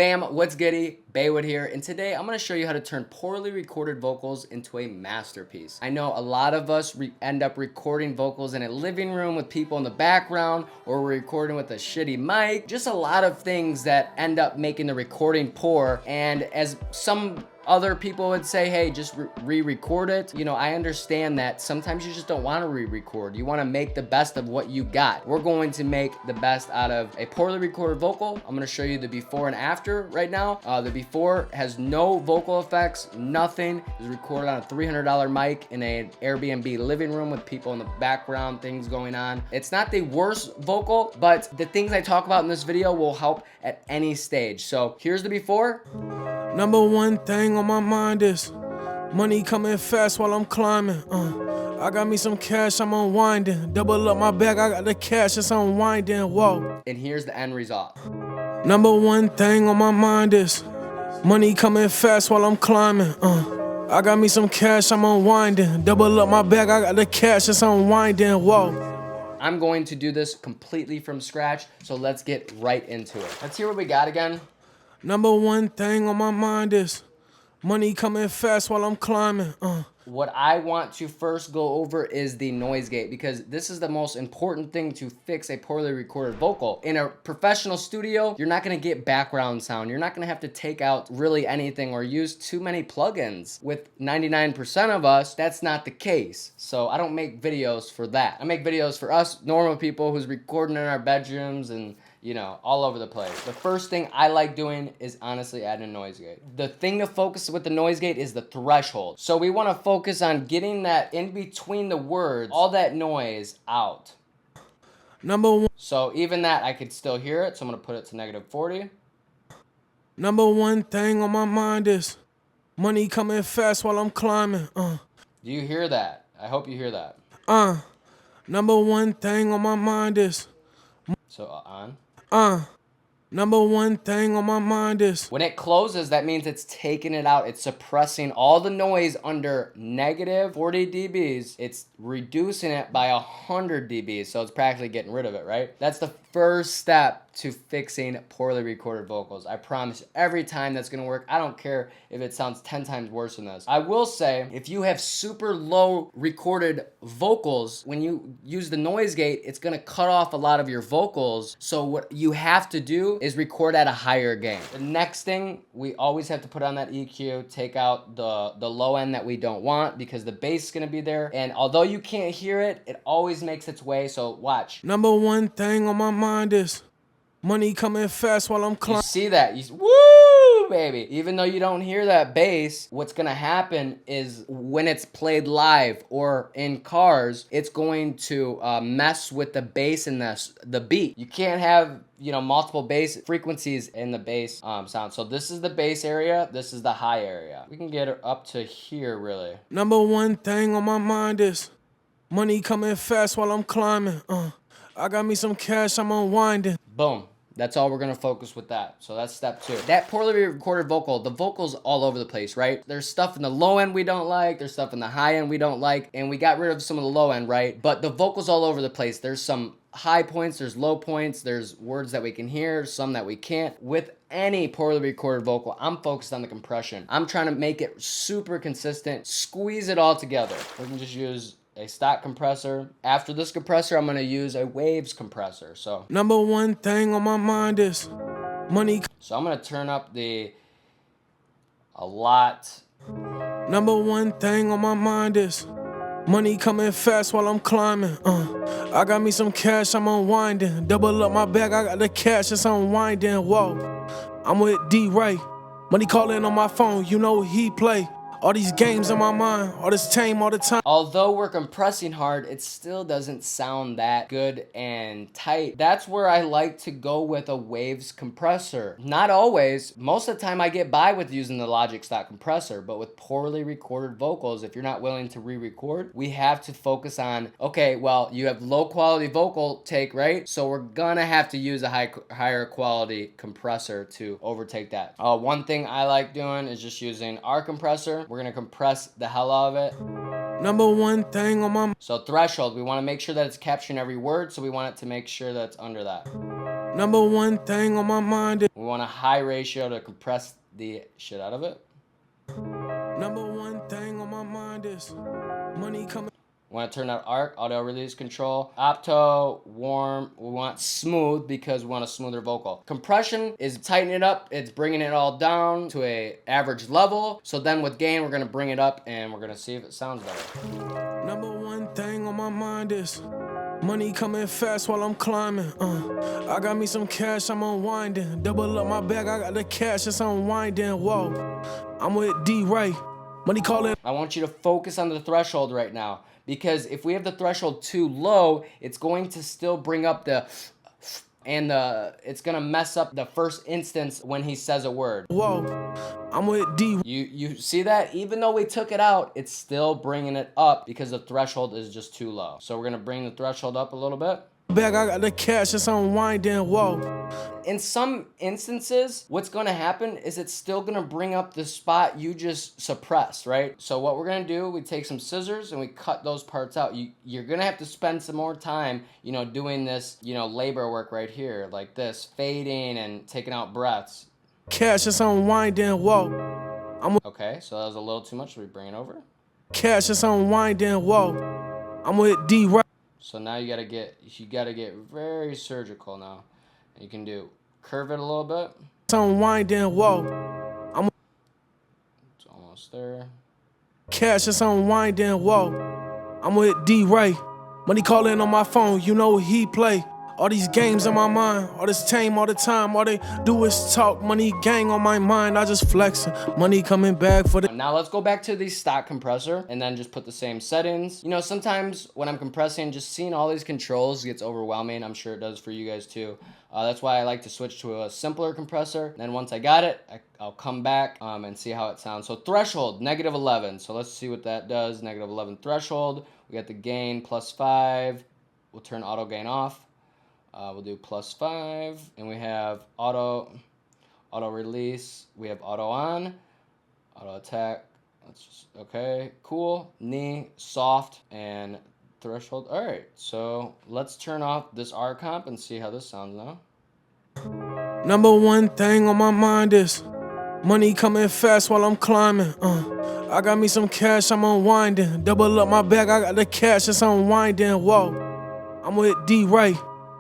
Bam, what's goody? Baywood here, and today I'm going to show you how to turn poorly recorded vocals into a masterpiece. I know a lot of us end up recording vocals in a living room with people in the background, or we're recording with a shitty mic. Just a lot of things that end up making the recording poor, and as some other people would say, hey, just re-record it. You know, I understand that sometimes you just don't want to re-record. You want to make the best of what you got. We're going to make the best out of a poorly recorded vocal. I'm going to show you the before and after right now. The before has no vocal effects, nothing. It was recorded on a $300 mic in an Airbnb living room with people in the background, things going on. It's not the worst vocal, but the things I talk about in this video will help at any stage. So here's the before. Number one thing on my mind is money coming fast while I'm climbing. I got me some cash, I'm unwinding. Double up my bag, I got the cash, it's unwinding. Whoa. And here's the end result. Number one thing on my mind is money coming fast while I'm climbing. I got me some cash, I'm unwinding. Double up my bag, I got the cash, it's unwinding. Whoa. I'm going to do this completely from scratch, so let's get right into it. Let's hear what we got again. Number one thing on my mind is money coming fast while I'm climbing. What I want to first go over is the noise gate, because this is the most important thing to fix a poorly recorded vocal. In a professional studio, you're not going to get background sound. You're not going to have to take out really anything or use too many plugins. With 99% of us, that's not the case. So I don't make videos for that. I make videos for us normal people who's recording in our bedrooms and, you know, all over the place. The first thing I like doing is honestly adding a noise gate. The thing to focus with the noise gate is the threshold. So we want to focus on getting that in between the words, all that noise out. Number one. So even that, I could still hear it. So I'm going to put it to -40. Number one thing on my mind is money coming fast while I'm climbing. Do you hear that? I hope you hear that. Number one thing on my mind is. So on. Number one thing on my mind is when it closes, that means it's taking it out. It's suppressing all the noise under -40 dBs. It's reducing it by 100 dBs. So it's practically getting rid of it, right? That's the first step to fixing poorly recorded vocals. I promise every time that's gonna work. I don't care if it sounds 10 times worse than this. I will say, if you have super low recorded vocals, when you use the noise gate, it's gonna cut off a lot of your vocals. So what you have to do is record at a higher gain. The next thing, we always have to put on that EQ, take out the low end that we don't want, because the bass is gonna be there. And although you can't hear it, it always makes its way, so watch. Number one thing on my mind is money coming fast while I'm climbing. You see that? Woo, baby. Even though you don't hear that bass, what's going to happen is when it's played live or in cars, it's going to mess with the bass and the beat. You can't have, you know, multiple bass frequencies in the bass sound. So this is the bass area. This is the high area. We can get it up to here, really. Number one thing on my mind is money coming fast while I'm climbing. I got me some cash, I'm unwinding. Boom. That's all we're going to focus with that. So that's step 2. That poorly recorded vocal, the vocal's all over the place, right? There's stuff in the low end we don't like. There's stuff in the high end we don't like. And we got rid of some of the low end, right? But the vocal's all over the place. There's some high points, there's low points, there's words that we can hear, some that we can't. With any poorly recorded vocal, I'm focused on the compression. I'm trying to make it super consistent, squeeze it all together. We can just use a stock compressor. After this compressor, I'm gonna use a waves compressor. So number one thing on my mind is money. So I'm gonna turn up a lot. Number one thing on my mind is money coming fast while I'm climbing. I got me some cash, I'm unwinding. Double up my bag, I got the cash, it's unwinding. Whoa, I'm with D-Ray. Money calling on my phone, you know he play. All these games in my mind, all this tame all the time. Although we're compressing hard, it still doesn't sound that good and tight. That's where I like to go with a waves compressor. Not always. Most of the time I get by with using the Logic stock compressor, but with poorly recorded vocals, if you're not willing to re-record, we have to focus on, okay, well, you have low quality vocal take, right? So we're gonna have to use a higher quality compressor to overtake that. One thing I like doing is just using our compressor. We're gonna compress the hell out of it. Number one thing on my... So threshold, we wanna make sure that it's capturing every word, so we want it to make sure that it's under that. Number one thing on my mind is We want a high ratio to compress the shit out of it. number one thing on my mind is money coming. We want to turn out arc, auto release control, opto, warm. We want smooth because we want a smoother vocal. Compression is tightening it up. It's bringing it all down to a average level. So then with gain, we're going to bring it up and we're going to see if it sounds better. Number one thing on my mind is money coming fast while I'm climbing. I got me some cash, I'm unwinding. Double up my bag, I got the cash, it's unwinding. Whoa, I'm with D-Ray. Money calling. I want you to focus on the threshold right now, because if we have the threshold too low, it's going to still bring up it's gonna mess up the first instance when he says a word. Whoa, I'm with D. You see that? Even though we took it out, it's still bringing it up because the threshold is just too low. So we're gonna bring the threshold up a little bit. Bag, I got the cash, it's unwinding. Whoa. In some instances, what's gonna happen is it's still gonna bring up the spot you just suppressed, right? So what we're gonna do, we take some scissors and we cut those parts out. You're gonna have to spend some more time, doing this, labor work right here, like this, fading and taking out breaths. Cash, it's unwinding. Whoa. Okay, so that was a little too much. So we bring it over. Cash, it's unwinding. Whoa. I'm with D-Ray. So now you gotta get very surgical now. You can curve it a little bit. It's unwinding. Whoa. It's almost there. Cash, it's unwinding. Whoa. I'm with D-Ray. Money calling on my phone, he play. All these games on my mind, all this tame all the time. All they do is talk, money gang on my mind. I just flexing, money coming back for the. Now let's go back to the stock compressor and then just put the same settings. Sometimes when I'm compressing, just seeing all these controls gets overwhelming. I'm sure it does for you guys too. That's why I like to switch to a simpler compressor. Then once I got it, I'll come back and see how it sounds. So threshold, -11. So let's see what that does. -11 threshold. We got the gain +5. We'll turn auto gain off. We'll do +5, and we have auto release. We have auto on, auto attack. Okay, cool. Knee, soft, and threshold. All right, so let's turn off this R comp and see how this sounds now. Number one thing on my mind is money coming fast while I'm climbing. I got me some cash, I'm unwinding. Double up my bag, I got the cash, it's unwinding. Whoa, I'm with D-Ray.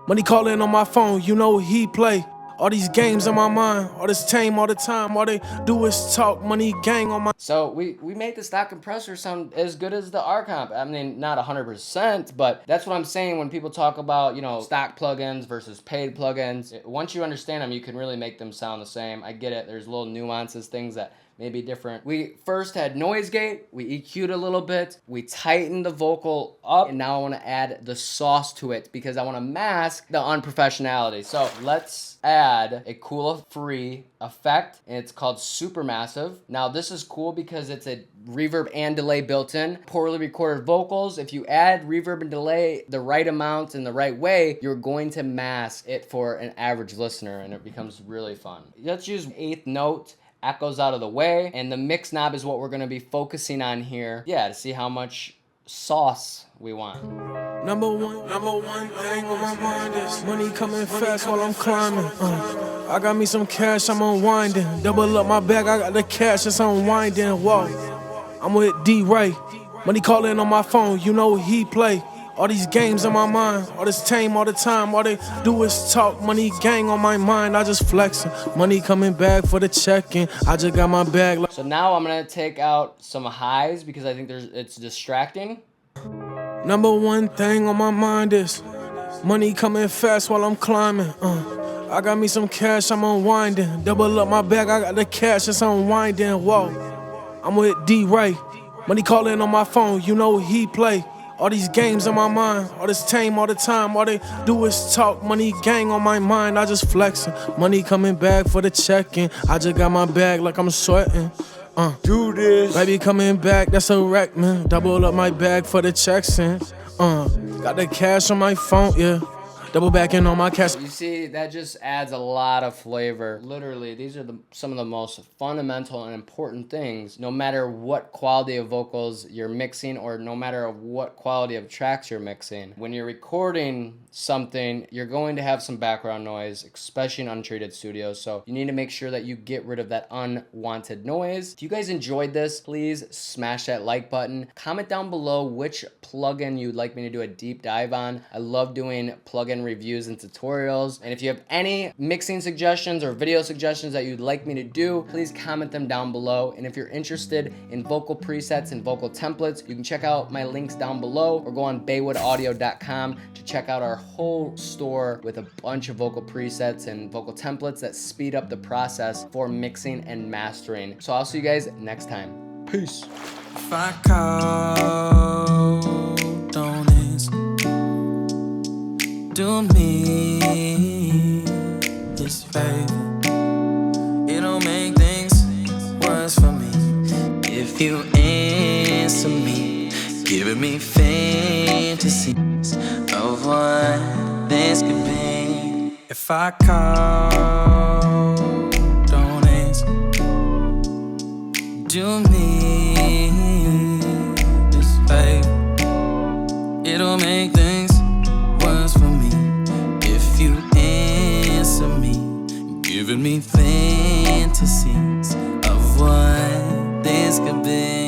Money calling on my phone, he play. All these games on my mind, all this tame all the time. All they do is talk, money gang on my. So we made the stock compressor sound as good as the R comp. I mean, not 100%, but that's what I'm saying when people talk about, stock plugins versus paid plugins. Once you understand them, you can really make them sound the same. I get it. There's little nuances, things that may be different. We first had noise gate, we EQ'd a little bit, we tightened the vocal up, and now I want to add the sauce to it because I want to mask the unprofessionality. So let's add a cool free effect, and it's called Supermassive. Now this is cool because it's a reverb and delay built in. Poorly recorded vocals, if you add reverb and delay the right amount in the right way, you're going to mask it for an average listener, and it becomes really fun. Let's use 8th note. Echoes out of the way, and the mix knob is what we're going to be focusing on here. Yeah, to see how much sauce we want. Number one thing on my mind is money coming fast while I'm climbing. I got me some cash, I'm unwinding. Double up my bag, I got the cash, it's unwinding. Whoa, I'm with D-Ray. Money calling on my phone, he play. All these games on my mind, all this tame all the time. All they do is talk, money gang on my mind. I just flexing, money coming back for the check-in. I just got my bag. So now I'm gonna take out some highs because I think it's distracting. Number one thing on my mind is money coming fast while I'm climbing. I got me some cash, I'm unwinding. Double up my bag, I got the cash, it's unwinding. Whoa, I'm with D-Ray. Money calling on my phone, he play. All these games on my mind, all this tame all the time. All they do is talk, money gang on my mind. I just flexing, money coming back for the check-in. I just got my bag like I'm sweating. Do this. Baby coming back, that's a wreck, man. Double up my bag for the checks in. Got the cash on my phone, yeah. Double backing on my cash. You see, that just adds a lot of flavor. Literally, these are some of the most fundamental and important things, no matter what quality of vocals you're mixing or no matter what quality of tracks you're mixing. When you're recording something, you're going to have some background noise, especially in untreated studios, so you need to make sure that you get rid of that unwanted noise. If you guys enjoyed this, please smash that like button. Comment down below which plugin you'd like me to do a deep dive on. I love doing plugin reviews and tutorials. And if you have any mixing suggestions or video suggestions that you'd like me to do, please comment them down below. And if you're interested in vocal presets and vocal templates, you can check out my links down below or go on baywoodaudio.com to check out our whole store with a bunch of vocal presets and vocal templates that speed up the process for mixing and mastering. So I'll see you guys next time. Peace. If I call, don't answer. Do me this favor. It'll make things worse for me if you answer me, giving me fantasies of what this could be. If I call, don't answer. Do me this favor. It'll make things worse for me if you answer me, giving me fantasies of what this could be.